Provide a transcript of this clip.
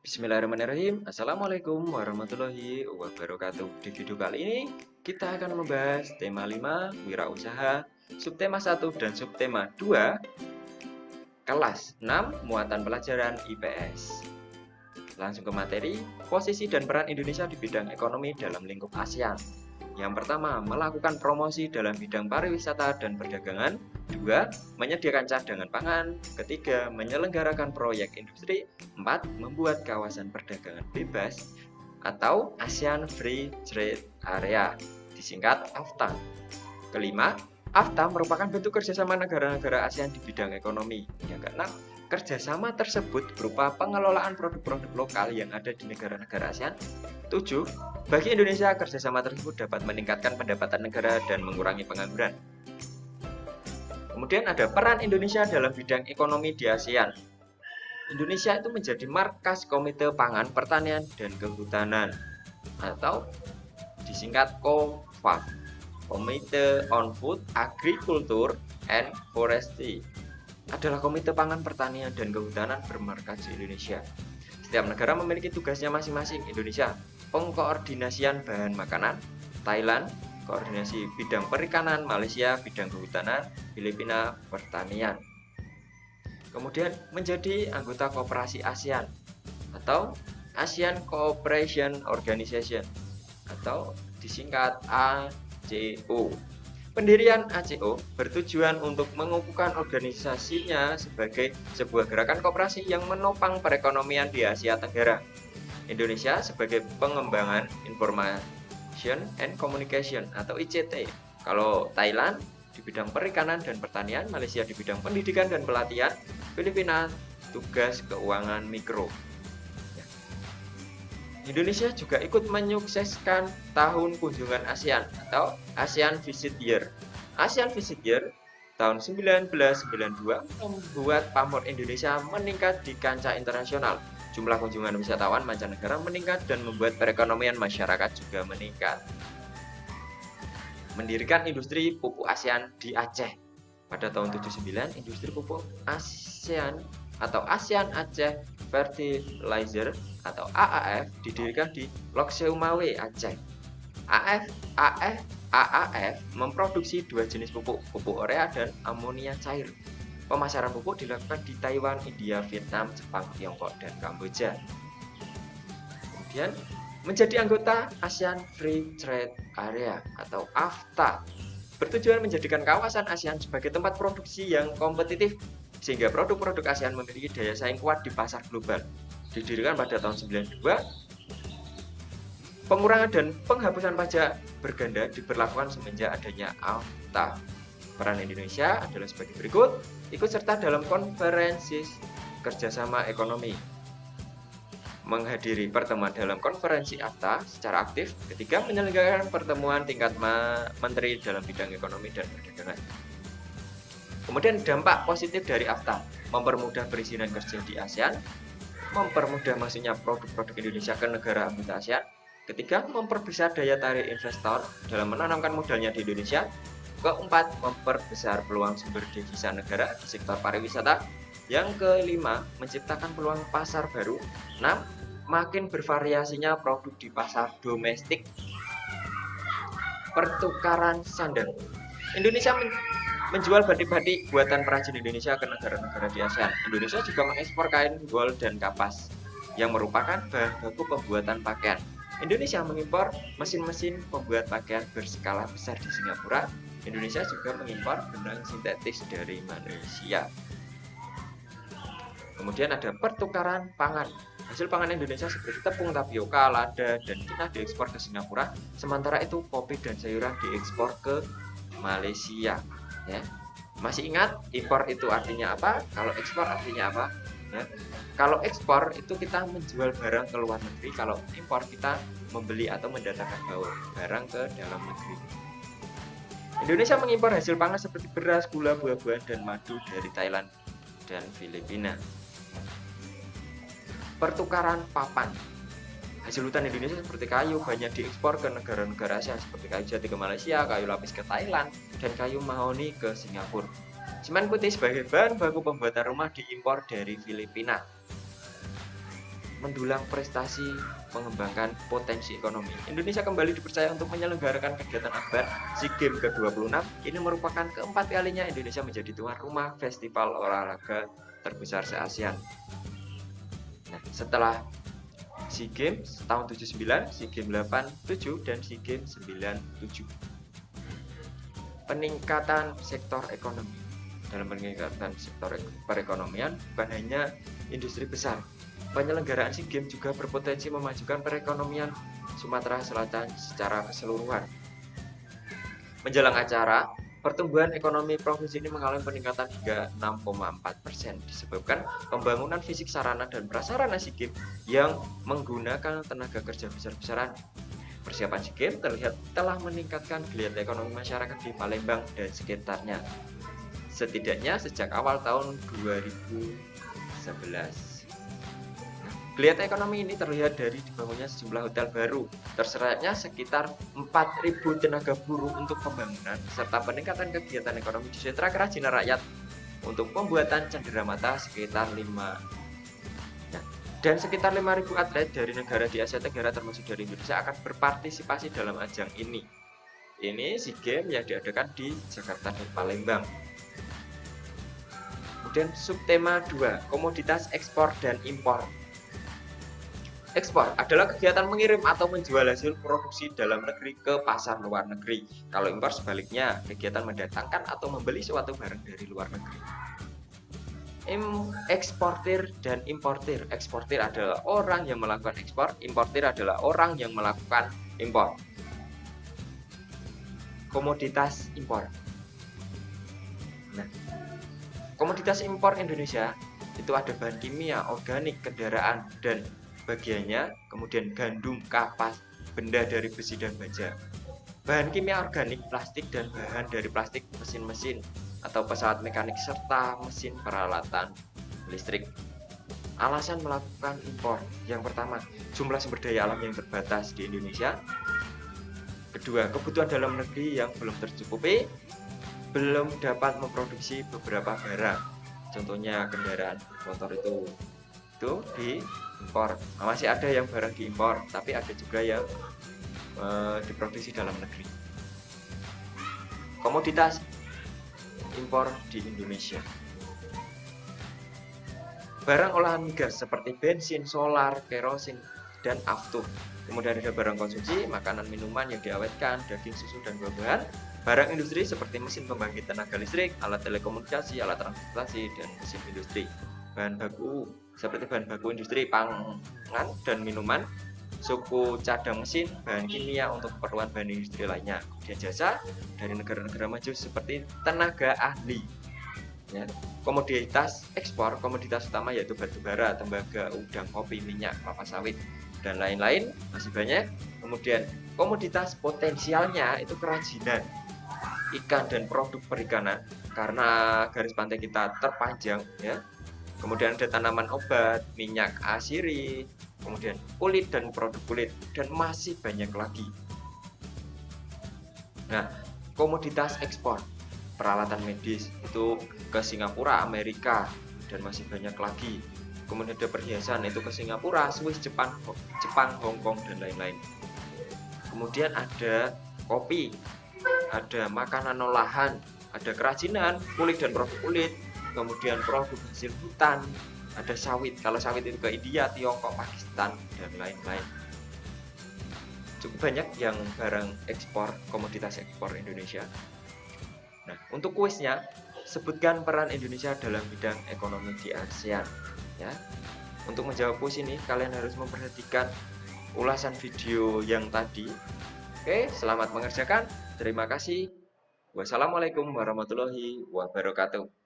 Bismillahirrahmanirrahim. Assalamualaikum warahmatullahi wabarakatuh. Di video kali ini kita akan membahas tema 5 wirausaha, subtema 1 dan subtema 2, kelas 6 muatan pelajaran IPS. Langsung ke materi, posisi dan peran Indonesia di bidang ekonomi dalam lingkup ASEAN. Yang pertama, melakukan promosi dalam bidang pariwisata dan perdagangan. 2. Menyediakan cadangan pangan. 3. Menyelenggarakan proyek industri. 4. Membuat kawasan perdagangan bebas atau ASEAN Free Trade Area, disingkat AFTA. Kelima, AFTA merupakan bentuk kerjasama negara-negara ASEAN di bidang ekonomi. Yang keenam, kerjasama tersebut berupa pengelolaan produk-produk lokal yang ada di negara-negara ASEAN. 7. Bagi Indonesia, kerjasama tersebut dapat meningkatkan pendapatan negara dan mengurangi pengangguran. Kemudian ada peran Indonesia dalam bidang ekonomi di ASEAN. Indonesia itu menjadi markas Komite Pangan, Pertanian, dan Kehutanan atau disingkat KOFA, Komite on Food, Agriculture, and Forestry. Adalah Komite Pangan, Pertanian, dan Kehutanan bermarkas di Indonesia. Setiap negara memiliki tugasnya masing-masing. Indonesia, pengkoordinasian bahan makanan. Thailand, koordinasi bidang perikanan. Malaysia, bidang kehutanan. Filipina, pertanian. Kemudian menjadi anggota Koperasi ASEAN atau ASEAN Cooperation Organization atau disingkat ACO. Pendirian ACO bertujuan untuk mengukuhkan organisasinya sebagai sebuah gerakan koperasi yang menopang perekonomian di Asia Tenggara. Indonesia sebagai pengembangan Information and Communication atau ICT. Kalau Thailand di bidang perikanan dan pertanian, Malaysia di bidang pendidikan dan pelatihan, Filipina tugas keuangan mikro. Indonesia juga ikut menyukseskan tahun kunjungan ASEAN atau ASEAN Visit Year. ASEAN Visit Year tahun 1992 membuat pamor Indonesia meningkat di kancah internasional. Jumlah kunjungan wisatawan mancanegara meningkat dan membuat perekonomian masyarakat juga meningkat. Mendirikan industri pupuk ASEAN di Aceh. Pada tahun 79, industri pupuk ASEAN atau ASEAN Aceh Fertilizer atau AAF didirikan di Lok Seumawe, Aceh. AAF memproduksi dua jenis pupuk urea dan amonia cair. Pemasaran pupuk dilakukan di Taiwan, India, Vietnam, Jepang, Tiongkok, dan Kamboja. Kemudian menjadi anggota ASEAN Free Trade Area atau AFTA, bertujuan menjadikan kawasan ASEAN sebagai tempat produksi yang kompetitif sehingga produk-produk ASEAN memiliki daya saing kuat di pasar global. Didirikan pada tahun 92, pengurangan dan penghapusan pajak berganda diberlakukan semenjak adanya AFTA. Peran Indonesia adalah sebagai berikut: ikut serta dalam konferensi kerjasama ekonomi, menghadiri pertemuan dalam konferensi AFTA secara aktif. Ketiga, menyelenggarakan pertemuan tingkat menteri dalam bidang ekonomi dan perdagangan. Kemudian dampak positif dari AFTA: mempermudah perizinan kerja di ASEAN, mempermudah masuknya produk-produk Indonesia ke negara anggota ASEAN. Ketiga, memperbesar daya tarik investor dalam menanamkan modalnya di Indonesia. Keempat, memperbesar peluang sumber devisa negara di sektor pariwisata. Yang kelima, menciptakan peluang pasar baru. 6. Makin bervariasinya produk di pasar domestik. Pertukaran sandang. Indonesia menjual batik-batik buatan perajin Indonesia ke negara-negara di ASEAN. Indonesia juga mengekspor kain, wol, dan kapas yang merupakan bahan baku pembuatan pakaian. Indonesia mengimpor mesin-mesin pembuat pakaian berskala besar di Singapura. Indonesia juga mengimpor benang sintetis dari Malaysia. Kemudian ada pertukaran pangan. Hasil pangan Indonesia seperti tepung, tapioka, lada, dan tuna diekspor ke Singapura. Sementara itu kopi dan sayuran diekspor ke Malaysia. Ya. Masih ingat impor itu artinya apa? Kalau ekspor artinya apa? Ya. Kalau ekspor itu kita menjual barang ke luar negeri, kalau impor kita membeli atau mendatangkan barang ke dalam negeri. Indonesia mengimpor hasil pangan seperti beras, gula, buah-buahan, dan madu dari Thailand dan Filipina. Pertukaran papan. Hasil hutan Indonesia seperti kayu banyak diekspor ke negara-negara ASEAN seperti kayu jati ke Malaysia, kayu lapis ke Thailand, dan kayu mahoni ke Singapura. Semen putih sebagai bahan baku pembuatan rumah diimpor dari Filipina. mendulang prestasi mengembangkan potensi ekonomi. Indonesia kembali dipercaya untuk menyelenggarakan kegiatan akbar SEA Games ke-26. Ini merupakan keempat kalinya Indonesia menjadi tuan rumah festival olahraga terbesar se-ASEAN. Nah, setelah SEA Games tahun 79, SEA Games 87 dan SEA Games 97. Peningkatan sektor ekonomi. Dalam peningkatan sektor perekonomian bukan hanya industri besar. Penyelenggaraan SEA Games juga berpotensi memajukan perekonomian Sumatera Selatan secara keseluruhan. Menjelang acara, pertumbuhan ekonomi provinsi ini mengalami peningkatan hingga 6,4% disebabkan pembangunan fisik sarana dan prasarana SEA Games yang menggunakan tenaga kerja besar-besaran. Persiapan SEA Games terlihat telah meningkatkan geliat ekonomi masyarakat di Palembang dan sekitarnya. Setidaknya sejak awal tahun 2011. Geliat ekonomi ini terlihat dari dibangunnya sejumlah hotel baru, terseratnya sekitar 4.000 tenaga buruh untuk pembangunan, serta peningkatan kegiatan ekonomi di sentra kerajinan rakyat untuk pembuatan cenderamata sekitar 5. Dan sekitar 5.000 atlet dari negara di Asia Tenggara termasuk dari Indonesia akan berpartisipasi dalam ajang ini. Ini SEA Games yang diadakan di Jakarta dan Palembang. Kemudian subtema 2, komoditas ekspor dan impor. Ekspor adalah kegiatan mengirim atau menjual hasil produksi dalam negeri ke pasar luar negeri. Kalau impor sebaliknya, kegiatan mendatangkan atau membeli suatu barang dari luar negeri. Eksportir dan importir. Eksportir adalah orang yang melakukan ekspor, importir adalah orang yang melakukan impor. Komoditas impor. Nah, komoditas impor Indonesia itu ada bahan kimia, organik, kendaraan, dan bagiannya, kemudian gandum, kapas, benda dari besi dan baja. Bahan kimia organik, plastik, dan bahan dari plastik, mesin-mesin atau pesawat mekanik, serta mesin peralatan listrik. Alasan melakukan impor. Yang pertama, jumlah sumber daya alam yang terbatas di Indonesia. Kedua, kebutuhan dalam negeri yang belum tercukupi, belum dapat memproduksi beberapa barang. Contohnya kendaraan motor itu diimpor. Nah, masih ada yang barang diimpor, tapi ada juga yang diproduksi dalam negeri. Komoditas impor di Indonesia. Barang olahan migas seperti bensin, solar, kerosin, dan aftur. Kemudian ada barang konsumsi, makanan, minuman yang diawetkan, daging, susu, dan buah-buahan. Barang industri seperti mesin pembangkit tenaga listrik, alat telekomunikasi, alat transportasi, dan mesin industri. Bahan baku seperti bahan baku industri pangan dan minuman, suku cadang mesin, bahan kimia untuk keperluan bahan industri lainnya. Kemudian jasa dari negara-negara maju seperti tenaga ahli. Ya. Komoditas ekspor, komoditas utama yaitu batu bara, tembaga, udang, kopi, minyak, kelapa sawit, dan lain-lain masih banyak. Kemudian komoditas potensialnya itu kerajinan, ikan dan produk perikanan karena garis pantai kita terpanjang, ya. Kemudian ada tanaman obat, minyak asiri, kemudian kulit dan produk kulit, dan masih banyak lagi. Nah, komoditas ekspor, peralatan medis itu ke Singapura, Amerika, dan masih banyak lagi. Kemudian ada perhiasan itu ke Singapura, Swiss, Jepang, Hong Kong, dan lain-lain. Kemudian ada kopi, ada makanan olahan, ada kerajinan, kulit dan produk kulit, kemudian produk hasil hutan, ada sawit. Kalau sawit itu ke India, Tiongkok, Pakistan, dan lain-lain. Cukup banyak yang barang ekspor, komoditas ekspor Indonesia. Nah, untuk kuisnya, sebutkan peran Indonesia dalam bidang ekonomi di ASEAN. Ya, untuk menjawab kuis ini, kalian harus memperhatikan ulasan video yang tadi. Oke, selamat mengerjakan. Terima kasih. Wassalamualaikum warahmatullahi wabarakatuh.